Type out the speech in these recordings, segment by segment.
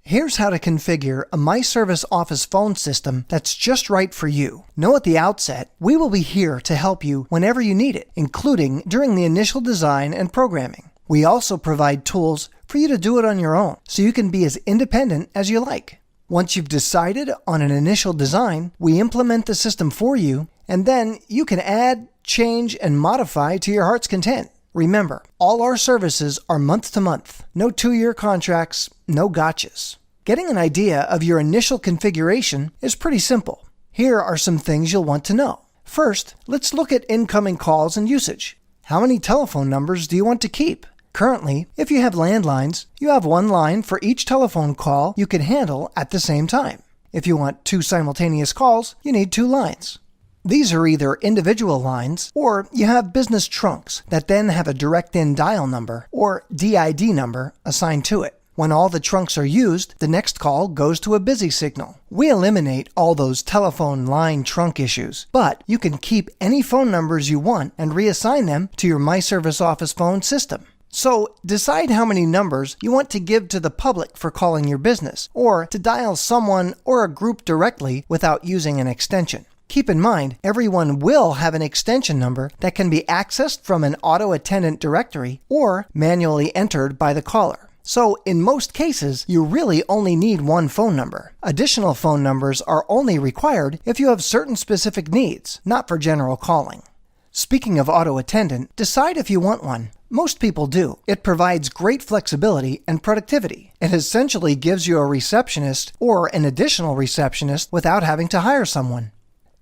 Here's how to configure a msOfficePhone system that's just right for you. Know at the outset, we will be here to help you whenever you need it, including during the initial design and programming. We also provide tools for you to do it on your own, so you can be as independent as you like. Once you've decided on an initial design, we implement the system for you, and then you can add, change, and modify to your heart's content. Remember, all our services are month to month. No 2-year contracts, no gotchas. Getting an idea of your initial configuration is pretty simple. Here are some things you'll want to know. First, let's look at incoming calls and usage. How many telephone numbers do you want to keep? Currently, if you have landlines, you have one line for each telephone call you can handle at the same time. If you want 2 simultaneous calls, you need 2 lines. These are either individual lines, or you have business trunks that then have a direct-in dial number, or DID number, assigned to it. When all the trunks are used, the next call goes to a busy signal. We eliminate all those telephone line trunk issues, but you can keep any phone numbers you want and reassign them to your msOfficePhone system. So decide how many numbers you want to give to the public for calling your business, or to dial someone or a group directly without using an extension. Keep in mind, everyone will have an extension number that can be accessed from an auto-attendant directory or manually entered by the caller. So in most cases, you really only need one phone number. Additional phone numbers are only required if you have certain specific needs, not for general calling. Speaking of auto-attendant, decide if you want one. Most people do. It provides great flexibility and productivity. It essentially gives you a receptionist or an additional receptionist without having to hire someone.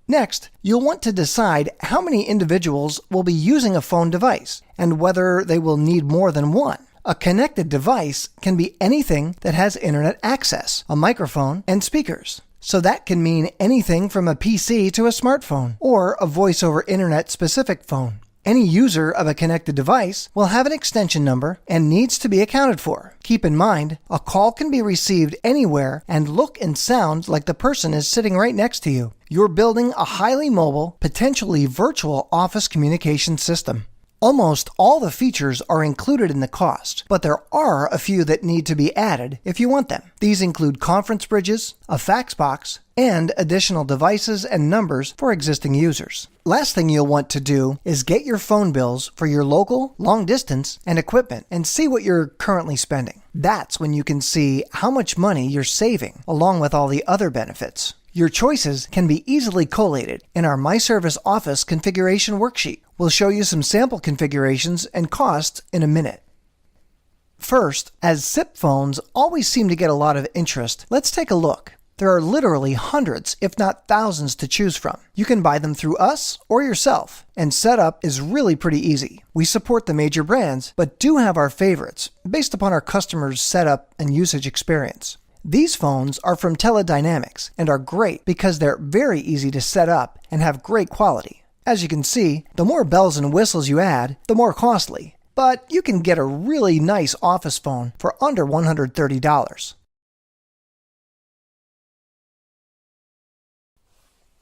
Next, you'll want to decide how many individuals will be using a phone device and whether they will need more than one. A connected device can be anything that has internet access, a microphone, and speakers. So that can mean anything from a PC to a smartphone or a voice-over internet-specific phone. Any user of a connected device will have an extension number and needs to be accounted for. Keep in mind, a call can be received anywhere and look and sound like the person is sitting right next to you. You're building a highly mobile, potentially virtual office communication system. Almost all the features are included in the cost, but there are a few that need to be added if you want them. These include conference bridges, a fax box, and additional devices and numbers for existing users. Last thing you'll want to do is get your phone bills for your local, long distance, and equipment and see what you're currently spending. That's when you can see how much money you're saving, along with all the other benefits. Your choices can be easily collated in our MyService Office configuration worksheet. We'll show you some sample configurations and costs in a minute. First, as SIP phones always seem to get a lot of interest, let's take a look. There are literally hundreds, if not thousands, to choose from. You can buy them through us or yourself, and setup is really pretty easy. We support the major brands, but do have our favorites, based upon our customers' setup and usage experience. These phones are from Teledynamics and are great because they're very easy to set up and have great quality. As you can see, the more bells and whistles you add, the more costly. But you can get a really nice office phone for under $130.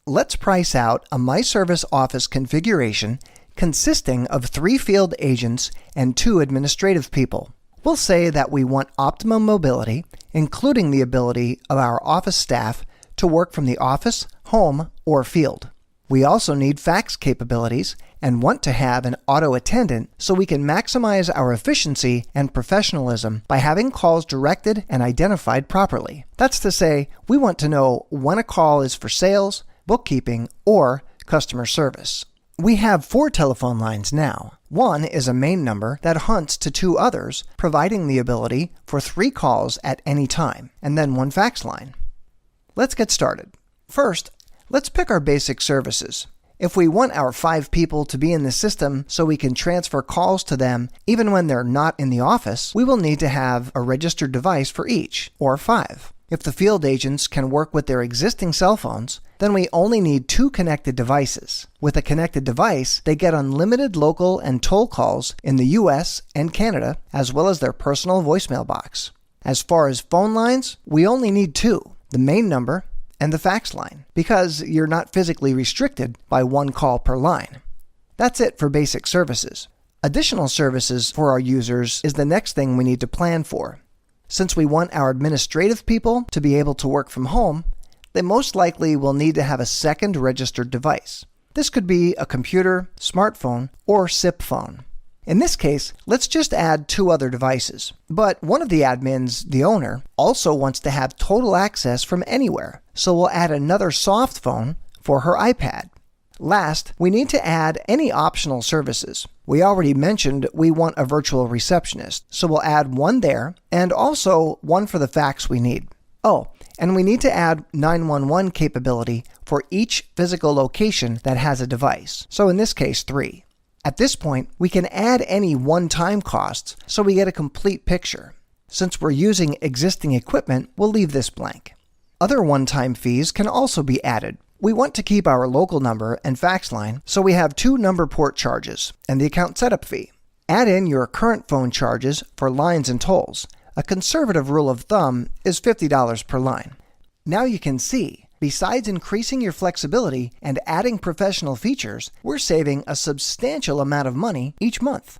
Let's price out a MyService Office configuration consisting of 3 field agents and 2 administrative people. We'll say that we want optimum mobility, including the ability of our office staff to work from the office, home, or field. We also need fax capabilities and want to have an auto-attendant so we can maximize our efficiency and professionalism by having calls directed and identified properly. That's to say, we want to know when a call is for sales, bookkeeping, or customer service. We have 4 telephone lines now. One is a main number that hunts to 2 others, providing the ability for 3 calls at any time, and then 1 fax line. Let's get started. First, let's pick our basic services. If we want our 5 people to be in the system so we can transfer calls to them even when they're not in the office, we will need to have a registered device for each, or 5. If the field agents can work with their existing cell phones, then we only need 2 connected devices. With a connected device, they get unlimited local and toll calls in the US and Canada, as well as their personal voicemail box. As far as phone lines, we only need 2, the main number and the fax line, because you're not physically restricted by 1 call per line. That's it for basic services. Additional services for our users is the next thing we need to plan for. Since we want our administrative people to be able to work from home, they most likely will need to have a second registered device. This could be a computer, smartphone, or SIP phone. In this case, let's just add 2 other devices. But one of the admins, the owner, also wants to have total access from anywhere, so we'll add another soft phone for her iPad. Last, we need to add any optional services. We already mentioned we want a virtual receptionist, so we'll add one there and also one for the fax we need. Oh, and we need to add 911 capability for each physical location that has a device, so in this case 3. At this point, we can add any one-time costs so we get a complete picture. Since we're using existing equipment, we'll leave this blank. Other one-time fees can also be added. We want to keep our local number and fax line, so we have 2 number port charges and the account setup fee. Add in your current phone charges for lines and tolls. A conservative rule of thumb is $50 per line. Now you can see, besides increasing your flexibility and adding professional features, we're saving a substantial amount of money each month.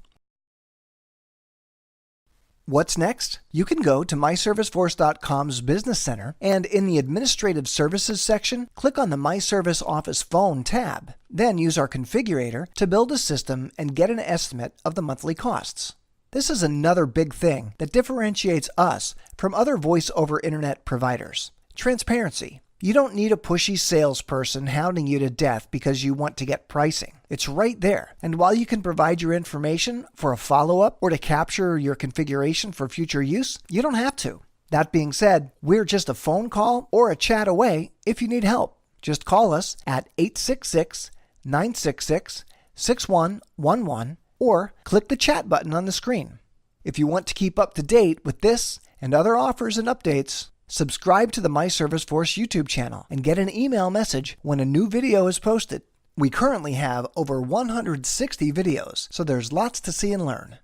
What's next? You can go to msOfficePhone's Business Center and in the Administrative Services section, click on the msOfficePhone tab. Then use our configurator to build a system and get an estimate of the monthly costs. This is another big thing that differentiates us from other voice-over internet providers. Transparency. You don't need a pushy salesperson hounding you to death because you want to get pricing. It's right there. And while you can provide your information for a follow-up or to capture your configuration for future use, you don't have to. That being said, we're just a phone call or a chat away if you need help. Just call us at 866-966-6111 or click the chat button on the screen. If you want to keep up to date with this and other offers and updates, subscribe to the MyServiceForce YouTube channel and get an email message when a new video is posted. We currently have over 160 videos, so there's lots to see and learn.